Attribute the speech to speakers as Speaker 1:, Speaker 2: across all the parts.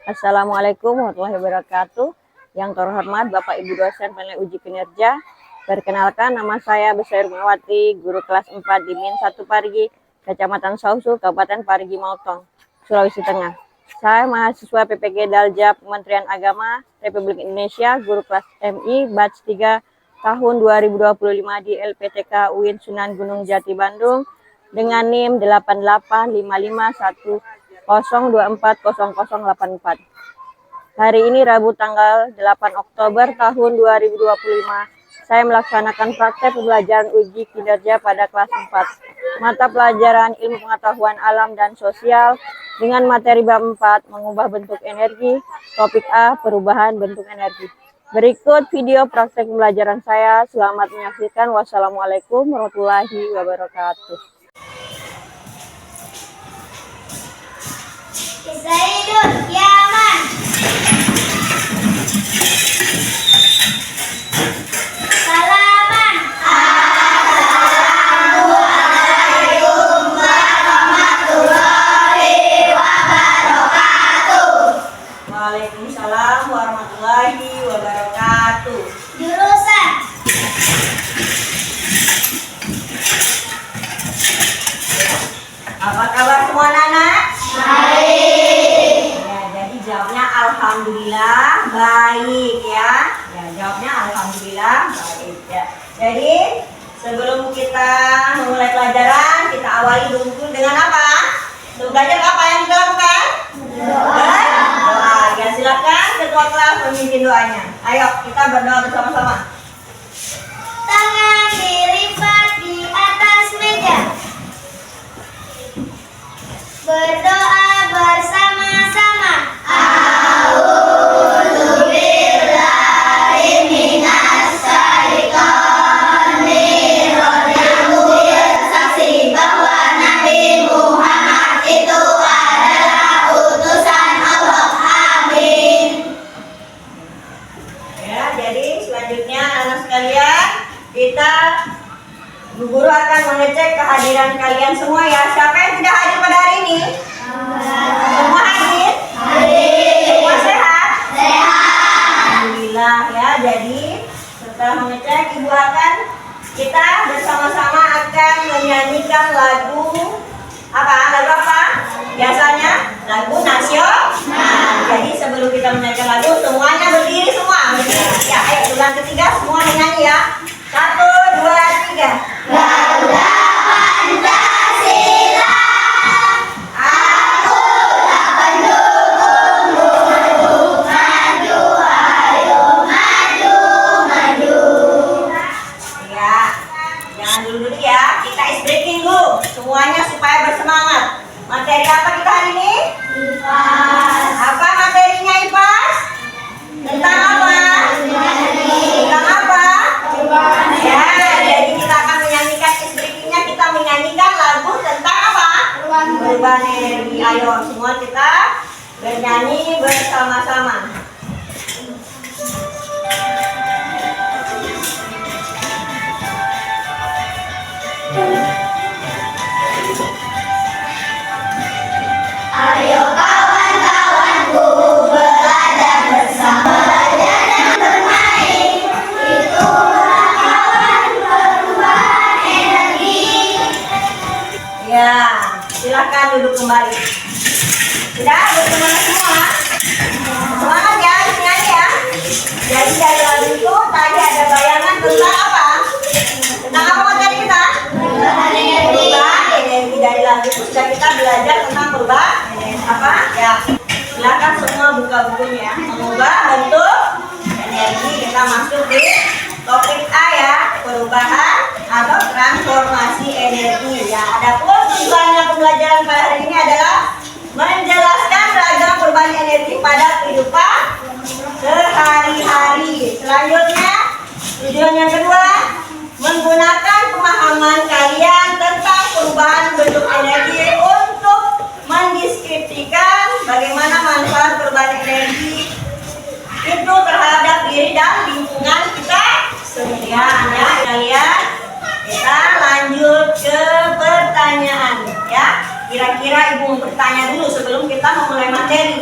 Speaker 1: Assalamualaikum warahmatullahi wabarakatuh. Yang terhormat Bapak Ibu dosen penilai uji kinerja. Perkenalkan, nama saya Besair Mawati, guru kelas 4 di Min 1 Parigi, Kecamatan Sausu, Kabupaten Parigi Motong, Sulawesi Tengah. Saya mahasiswa PPG Dalja Kementerian Agama Republik Indonesia, guru kelas MI batch 3 tahun 2025 di LPTK UIN Sunan Gunung Jati Bandung dengan NIM 885510240084. Hari ini Rabu tanggal 8 Oktober tahun 2025, saya melaksanakan praktek pembelajaran uji kinerja pada kelas 4, mata pelajaran ilmu pengetahuan alam dan sosial dengan materi bab 4, mengubah bentuk energi, topik A, perubahan bentuk energi. Berikut video praktek pembelajaran saya, selamat menyaksikan. Wassalamualaikum warahmatullahi wabarakatuh.
Speaker 2: Zaidun Yaman. Salaman. Assalamualaikum warahmatullahi wabarakatuh.
Speaker 1: Waalaikumsalam warahmatullahi wabarakatuh.
Speaker 2: Jurusan.
Speaker 1: Apa kabar semua anak?
Speaker 2: Baik.
Speaker 1: Ya, jadi jawabnya alhamdulillah baik ya. Ya, jawabnya alhamdulillah baik ya. Jadi sebelum kita memulai pelajaran, kita awali dulu dengan apa? Sebelum belajar apa yang kita lakukan? Doa. Ya, silakan ketua kelas memimpin doanya. Ayo kita berdoa bersama-sama.
Speaker 2: Tangan dilipat di atas meja. Berdoa bersama-sama. A'udzubillahi minasyaitonir rajim. Saksi bahwa Nabi Muhammad itu adalah utusan Allah. Amin.
Speaker 1: Ya, jadi selanjutnya anak sekalian, kita Bu Guru akan mengecek kehadiran kalian semua ya. Siapa yang tidak hadir pada hari ini? Semua hadir? Semua sehat? Alhamdulillah ya. Jadi setelah mengecek, Ibu akan kita bersama-sama akan menyanyikan lagu apa? Lagu apa? Biasanya lagu nasional. Jadi sebelum kita menyanyikan lagu, semuanya berdiri semua. Ya, ayo ulang ketiga semua menyanyi ya. 1, 2, 3.
Speaker 2: Garuda Pancasila, akulah pendukungmu. Maju, ayo maju, maju.
Speaker 1: Ya, jangan dulu ya. Kita is breaking dulu semuanya supaya bersemangat. Materi apa kita hari ini?
Speaker 2: IPAS.
Speaker 1: Apa materinya IPAS? Tentang apa? Tentang apa? Ya, jadi kita akan menyanyikan is breakingnya. Kita menyanyikan lagu tentang apa? Perubahan energi. Ayo semua kita bernyanyi bersama-sama.
Speaker 2: Ayo kawan-kawanku belajar bersama, belajar dan bermain. Itulah kawan perubahan energi.
Speaker 1: Ya, silakan duduk kembali. Sudah bersemangat semua? Semangat ya, nyanyi ya. Jadi dari lagu itu tadi ada bayangan tentang apa? Tentang apa materi kita?
Speaker 2: Perubahan energi.
Speaker 1: Perubahan energi. Dari lagu itu sudah kita belajar tentang perubahan apa? Ya, silakan semua buka bukunya. Mengubah bentuk energi. Kita masuk di topik A ya, perubahan atau transformasi energi. Ya, adapun tujuannya pembelajaran pada hari ini adalah menjelaskan ragam perubahan energi pada kehidupan sehari-hari. Selanjutnya, tujuan yang kedua, menggunakan pemahaman kalian tentang perubahan bentuk energi untuk mendeskripsikan bagaimana manfaat perubahan energi itu terhadap diri dan lingkungan kita sendirian ya kalian. Kita lanjut ke pertanyaan ya. Kira-kira Ibu bertanya dulu sebelum kita memulai materi.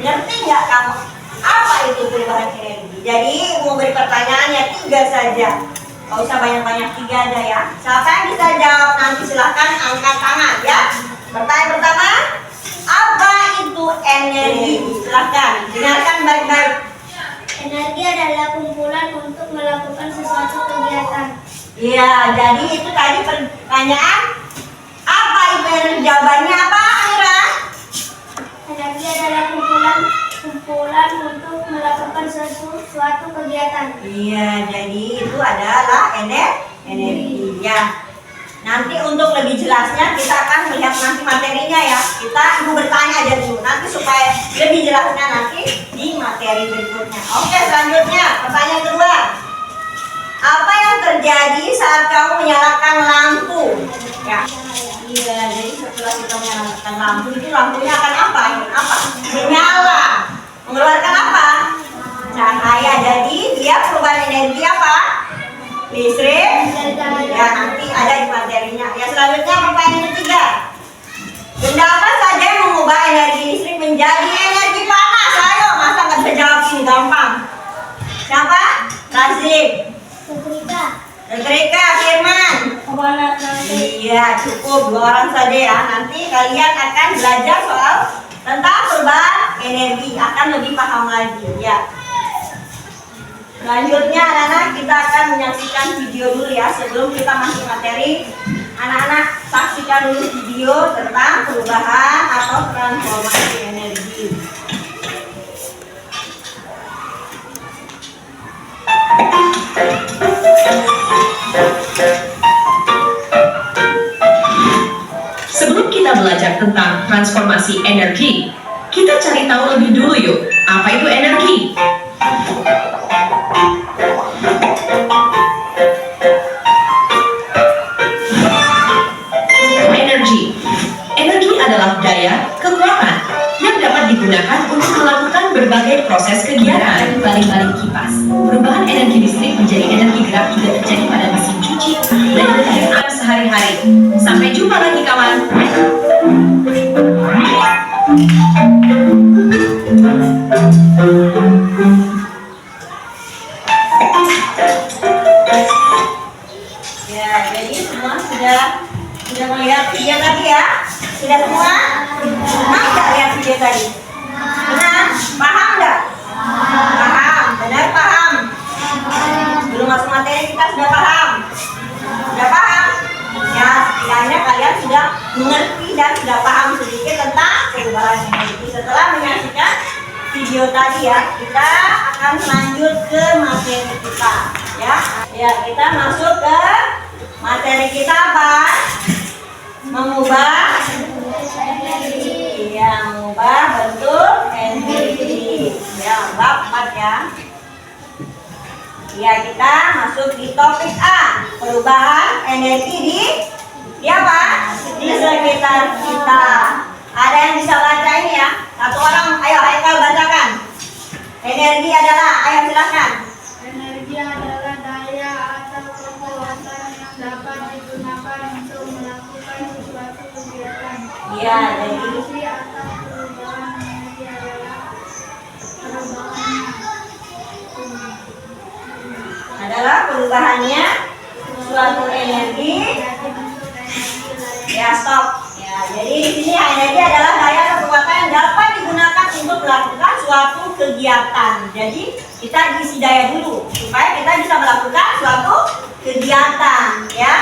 Speaker 2: Ngerti nggak kamu? Apa itu perubahan energi? Jadi mau beri pertanyaannya 3 saja. Gak usah banyak-banyak, 3 aja ya. Siapa yang bisa jawab nanti silahkan angkat tangan ya. Pertanyaan pertama, apa itu energi? Silahkan dengarkan baik-baik.
Speaker 3: Energi adalah kumpulan untuk melakukan sesuatu kegiatan.
Speaker 2: Iya, jadi itu tadi pertanyaan. Apa itu energi? Jawabannya apa, Amira?
Speaker 3: Energi adalah kumpulan untuk melakukan sesuatu kegiatan.
Speaker 2: Iya, jadi itu adalah energi ya. Nanti untuk lebih jelasnya kita akan melihat nanti materinya ya. Ibu bertanya aja dulu nanti supaya lebih jelasnya nanti di materi berikutnya. Oke, selanjutnya pertanyaan kedua. Apa yang terjadi saat kamu menyalakan lampu? Ya. Iya, jadi setelah kita menyalakan lampu itu lampunya akan apa? Menyala. Mengeluarkan apa? Cahaya. Jadi dia perubahan energi apa? Listrik. Ya, nanti ada di materinya. Ya, selanjutnya pertanyaan ketiga. Benda apa saja yang mengubah energi listrik menjadi energi panas? Ayo, masa nggak bisa jawab ini gampang. Siapa? Razif. Rika, Firman. Iya, cukup 2 orang saja ya. Nanti kalian akan belajar soal tentang perubahan energi, akan lebih paham lagi ya. Selanjutnya anak-anak kita akan menyaksikan video dulu ya sebelum kita masuk materi. Anak-anak saksikan dulu video tentang perubahan atau transformasi energi.
Speaker 4: Sebelum kita belajar tentang transformasi energi, kita cari tahu lebih dulu yuk, apa itu energi? Energi adalah daya, kekuatan yang dapat digunakan untuk melakukan berbagai proses kegiatan. Baling-baling kipas, perubahan energi listrik menjadi energi gerak juga terjadi pada mesin cuci dan kendaraan sehari-hari. Sampai jumpa lagi kawan.
Speaker 2: Ya, jadi semua sudah melihat video tadi ya? Sudah semua? Pernah nggak lihat video tadi? Benar? Paham nggak? Paham, benar paham. Belum masuk materi kita sudah paham. Sudah paham? Ya, setidaknya kalian sudah mengerti dan sudah paham sedikit tentang perubahan energi. Setelah menyaksikan video tadi ya, kita akan lanjut ke materi kita. Ya, kita masuk ke materi kita apa? Mengubah energi. Ya, mengubah bentuk energi. Ya, bab 4 ya. Ya, kita masuk di topik A, perubahan energi di apa? Di sekitar kita. Ada yang bisa baca ini ya? Satu orang, ayo Haikal bacakan. Energi adalah, ayo silakan.
Speaker 3: Energi adalah daya atau kekuatan yang dapat digunakan untuk melakukan sesuatu kegiatan.
Speaker 2: Iya, jadi
Speaker 3: Energi atau perubahan energi adalah
Speaker 2: perubahannya suatu energi. Ya, stop. Ya, jadi di sini energi adalah daya atau kekuatan yang dapat digunakan untuk melakukan suatu kegiatan. Jadi kita isi daya dulu supaya kita bisa melakukan suatu kegiatan, ya.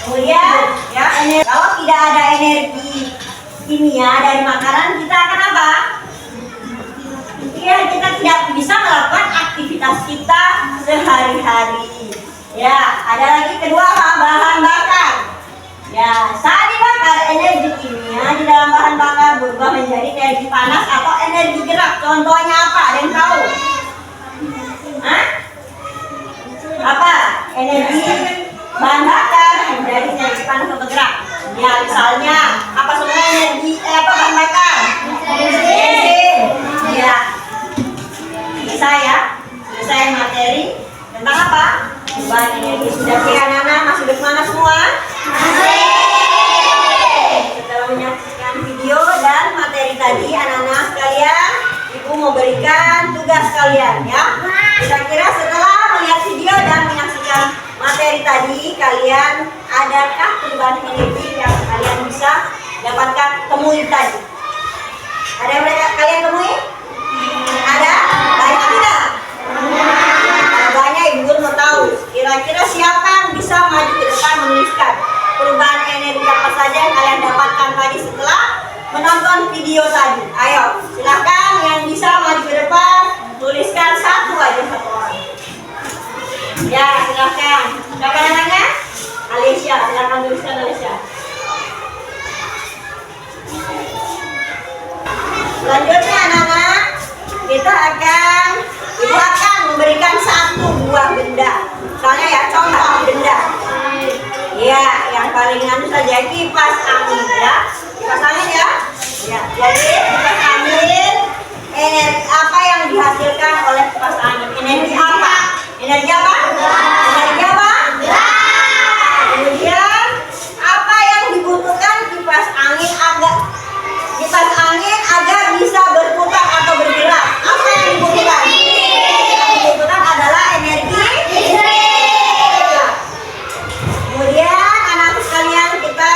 Speaker 2: Kemudian, ya, kalau tidak ada energi kimia dari makanan, kita akan apa? Ya, kita tidak bisa melakukan aktivitas kita sehari-hari. Ya, ada lagi kedua bahan bakar. Ya, saat dibakar energi kimia di dalam bahan bakar berubah menjadi energi panas atau energi gerak. Contohnya apa? Ada yang tahu? Hah? Apa? Energi bahan bakar menjadi energi panas atau gerak. Ya, misalnya apa sebenarnya energi bahan bakar? Bensin. Ya. Bisa ya? Selesai materi tentang apa? Perubahan energi. Sudah siap anak-anak? Masih bersemangat semua? Setelah menyaksikan video dan materi tadi, anak-anak sekalian, tugas kalian ya. Kira-kira setelah melihat video dan menyaksikan materi tadi, kalian adakah perubahan energi yang kalian bisa dapatkan temui tadi? Ada yang kalian temui? Ada? Banyak tidak? Banyak. Ibu guru mau tahu kira-kira siapa yang bisa maju ke depan menuliskan perubahan energi apa saja yang kalian dapatkan tadi setelah menonton video tadi. Ayo, silakan yang bisa maju ke depan, tuliskan satu aja, satu orang. Ya, silakan. Siapa namanya? Alicia, silakan tuliskan Alicia. Selanjutnya anak-anak, ibu akan memberikan satu buah benda. Misalnya ya, contoh benda. Ya, yang paling anu saja kipas angin ya. Kipas angin ya. Ya, jadi kipas angin, energi apa yang dihasilkan oleh kipas angin? Energi apa? Energi apa? Energi apa? Kemudian apa yang dibutuhkan kipas angin agar bisa berputar atau bergerak? Apa yang dibutuhkan? Yang dibutuhkan adalah energi listrik. Kemudian anak sekalian, kita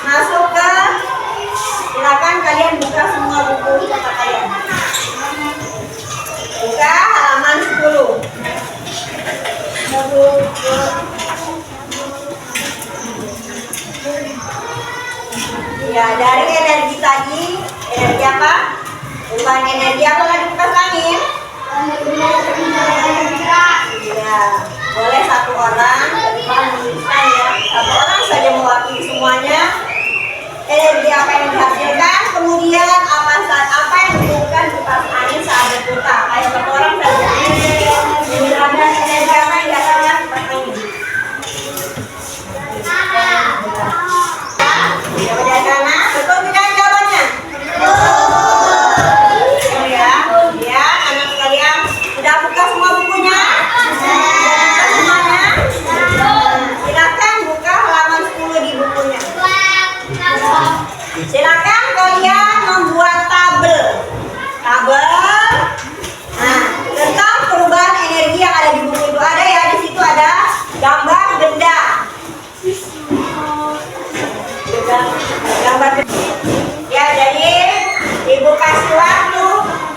Speaker 2: masuk ke, silakan kalian buka semua buku kata kalian. Buka halaman 10. Ya, dari energi tadi, energi apa? Bukan energi apa lagi kipas angin? Ya, boleh satu orang menuliskan ya. Satu orang saja mewakili semuanya. Energi apa yang dihasilkan, kemudian apa yang dibutuhkan kipas angin saat berputar. Ayo satu orang saja. Ada energi apa yang dihasilkan kipas angin? Jawabannya sana, betul tidak jawabannya? Betul ya. Kemudian anak sekalian sudah buka semua bukunya? Sudah semuanya? Silakan buka halaman 10 di bukunya. Silakan kalian membuat tabel. Nah, tentang perubahan energi yang ada di buku itu ada ya. Di situ ada gambar benda. Gambar benda. Ya, jadi ibu kasih waktu.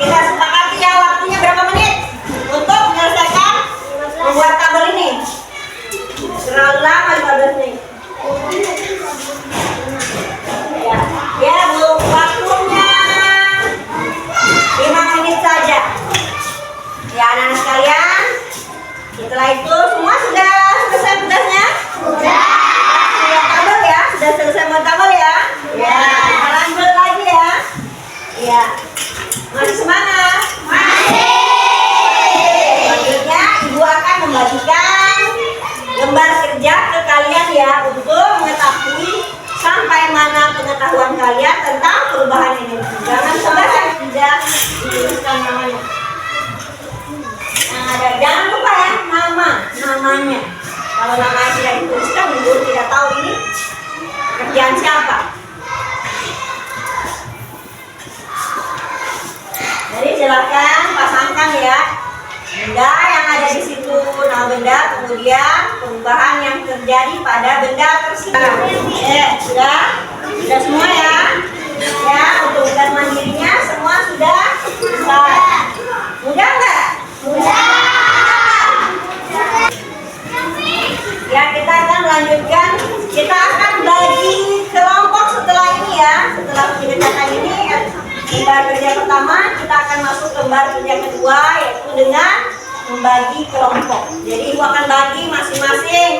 Speaker 2: Kita sepakati ya, waktunya berapa menit untuk menyelesaikan membuat tabel ini. Terlalu lama 15 menit. Ya, belum waktunya 5 menit saja. Ya, anak-anak sekalian, setelah itu semua sudah selesai tugasnya? Sudah. Sudah tabel ya? Sudah selesai membuat tabel ya? Ya. Kita lanjut lagi ya. Ya. Masih semangat? Masih. Selanjutnya, ibu akan membagikan lembar kerja ke kalian ya, untuk mengetahui sampai mana pengetahuan kalian tentang perubahan energi. Jangan sampai tidak dituliskan namanya. Nah, jangan lupa ya namanya. Kalau namanya tidak dituliskan, ibu tidak tahu ini kerjaan siapa. Jadi silakan pasangkan ya benda yang ada di situ, nama benda, kemudian perubahan yang terjadi pada benda tersebut. Sudah semua ya. Ya, untuk tugas mandirinya semua sudah selesai. Mudah nggak? Mudah. Ya, kita akan melanjutkan. Kita akan bagi kelompok setelah ini ya. Setelah penjelasan ini, lembar kerja pertama, kita akan masuk ke lembar kerja kedua, yaitu dengan membagi kelompok. Jadi ibu akan bagi masing-masing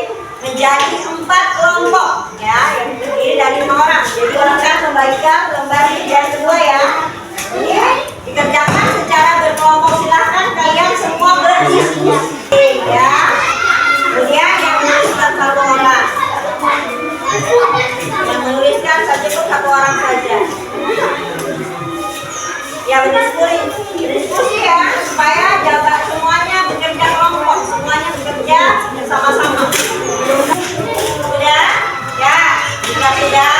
Speaker 2: menjadi 4 kelompok ya, yang terdiri dari 5 orang. Jadi akan membagikan lembar kerja kedua ya. Ini dikerjakan secara berkelompok. Silahkan kalian semua berdiskusi ya. Kemudian yang menuliskan 1 orang. Yang menuliskan cukup 1 orang saja. Ya, berdiskusi ya, supaya jaga semuanya bekerja kelompok, semuanya bekerja bersama-sama. Sudah? Ya, jika sudah,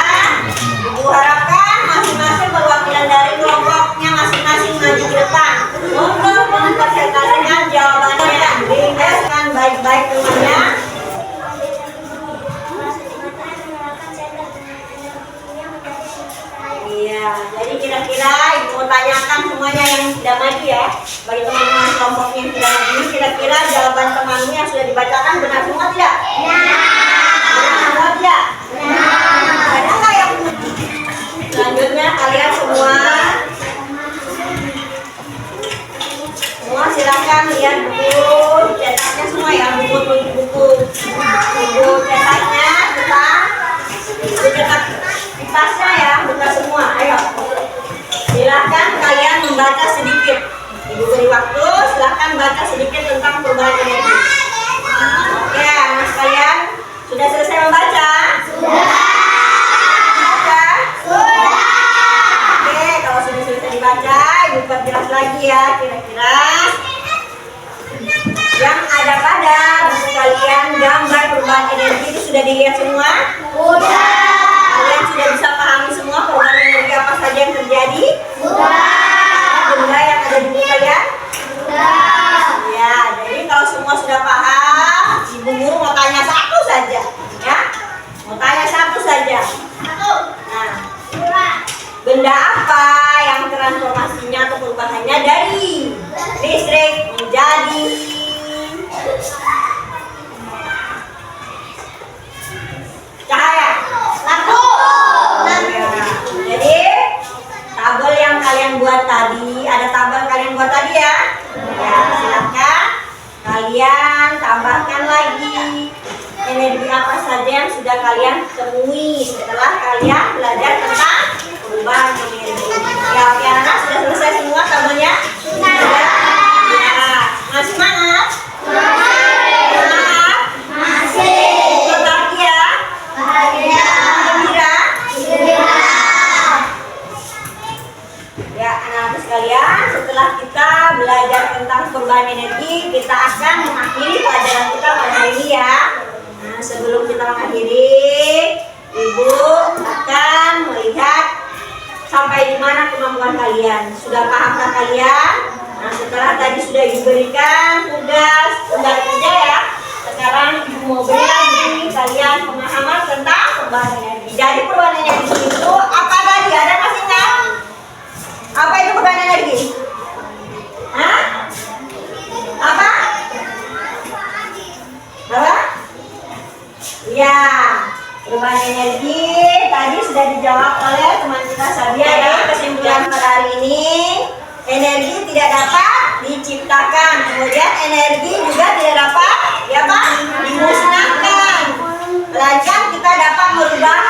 Speaker 2: ibu harapkan masing-masing perwakilan dari kelompoknya masing-masing maju ke depan untuk Ya, jadi kira-kira ibu mau tanyakan semuanya yang sudah maju ya. Bagi teman-teman kelompoknya yang sudah maju, kira-kira jawaban temanmu yang sudah dibacakan benar semua tidak? Benar semua tidak? Ada nggak yang selanjutnya kalian semua silakan lihat buku cetaknya semua ya, buku cetaknya cetak kitasnya ya, buka semua. Ayo silakan kalian membaca sedikit. Ibu beri waktu, silakan baca sedikit tentang perubahan energi. Oke, anak sekalian sudah selesai membaca? Kalau sudah selesai dibaca, ibu perjelas lagi ya, kira-kira yang ada pada buku kalian gambar perubahan energi itu sudah dilihat semua? Sudah. Kalian sudah bisa pahami semua perubahan energi apa saja yang terjadi? Sudah. Benda yang ada di buku kalian? Sudah. Ya, jadi kalau semua sudah paham, ibu guru mau tanya satu saja, ya? Mau tanya satu saja. Nah, benda apa yang transformasinya atau perubahannya dari listrik menjadi cahaya? Lampu. Jadi tabel yang kalian buat tadi, ada tabel kalian buat tadi ya? Ya, silakan kalian tambahkan lagi energi apa saja yang sudah kalian temui setelah kalian belajar tentang perubahan energi. Ya, anak sudah selesai semua tabelnya? Sudah. Ya, masih semangat? Semangat? Masih. Bahagia? Bahagia. Gembira? Gembira. Ya, anak-anak sekalian, setelah kita belajar tentang perubahan energi, kita akan mengakhiri pelajaran kita pada hari ini ya. Nah, sebelum kita mengakhiri, ibu akan melihat sampai di mana kemampuan kalian. Sudah pahamkah kalian? Nah, setelah tadi sudah diberikan tugas kerja ya, sekarang ibu mau beri lagi kalian pemahaman tentang perubahan energi. Jadi perubahan energi itu apa tadi? Ada masih ingat? Apa itu perubahan energi? Hah? Apa? Apa? Ya, perubahan energi tadi sudah dijawab oleh teman kita Sabia ya. Kesimpulan pada hari ini, energi tidak dapat diciptakan, kemudian energi juga tidak dapat ya Pak, dimusnahkan. Melainkan kita dapat merubah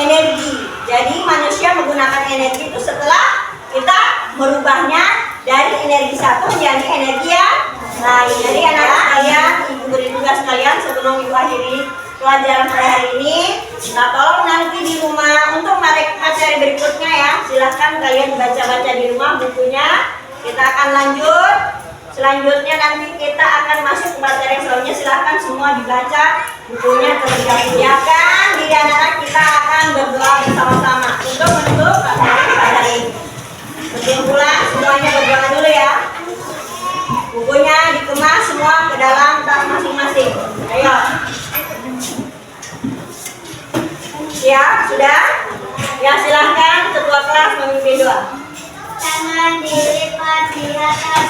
Speaker 2: energi. Jadi manusia menggunakan energi itu setelah kita merubahnya dari energi satu menjadi energi yang lain. Jadi anak-anak sekalian, ibu beri tugas kalian sebelum ibu akhiri pelajaran pada hari ini. Nah, tolong nanti di rumah untuk materi berikutnya ya, silahkan kalian baca-baca di rumah bukunya. Kita akan lanjut. Selanjutnya nanti kita akan masuk ke materi yang selanjutnya. Silahkan semua dibaca bukunya terlebih dahulu. Ya kan, diri anak-anak kita akan berdoa bersama-sama untuk menutup materi pada hari ini. Kesimpulan semuanya berdoa dulu ya. Bukunya dikemas semua ke dalam tas masing-masing. Ayo. Ya, sudah? Ya, silahkan ketua kelas memimpin doa.
Speaker 3: Tangan dilipat di atas